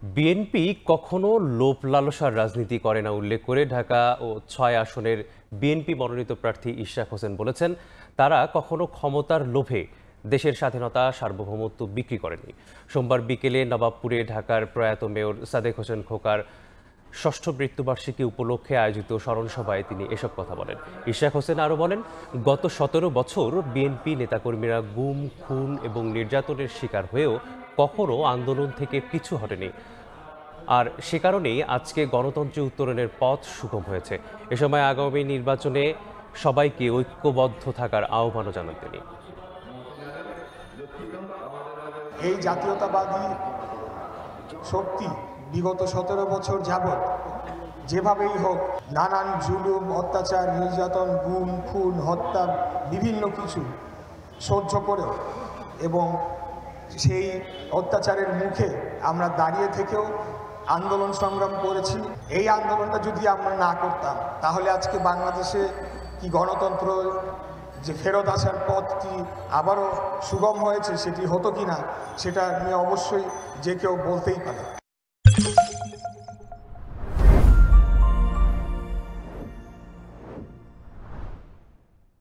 BNP কখনো লোভ লালসার রাজনীতি করে না উল্লেখ করে ঢাকা ও ৬ আসনের বিএনপি মনোনীত প্রার্থী ইশরাক হোসেন বলেছেন, তারা কখনো ক্ষমতার লোভে দেশের স্বাধীনতা সার্বভৌমত্ব বিক্রি করেনি। সোমবার বিকেলে নবাবপুরে ঢাকার প্রয়াত মেয়র সাদেক হোসেন খোকার ষষ্ঠ মৃত্যুবার্ষিকী উপলক্ষে আয়োজিত স্মরণসভায় তিনি এসব কথা বলেন। ইশরাক হোসেন আরও বলেন, গত ১৭ বছর বিএনপি নেতাকর্মীরা গুম, খুন এবং নির্যাতনের শিকার হয়েও কখনো আন্দোলন থেকে পিছু হটেনি। আর সে কারণেই আজকে গণতন্ত্রে উত্তরণের পথ সুগম হয়েছে। এ সময় আগামী নির্বাচনে সবাইকে ঐক্যবদ্ধ থাকার আহ্বানও জানান তিনি। এই জাতীয়তাবাদী শক্তি বিগত ১৭ বছর যাবৎ যেভাবেই হোক নানান জুলুম, অত্যাচার, নির্যাতন, গুম, খুন, হত্যা বিভিন্ন কিছু সহ্য করেও এবং সেই অত্যাচারের মুখে আমরা দাঁড়িয়ে থেকেও আন্দোলন সংগ্রাম করেছি। এই আন্দোলনটা যদি আমরা না করতাম তাহলে আজকে বাংলাদেশে কি গণতন্ত্র যে ফেরত আসার পথটি আবারও সুগম হয়েছে সেটি হতো কি না সেটা নিয়ে অবশ্যই যে কেউ বলতেই পারে।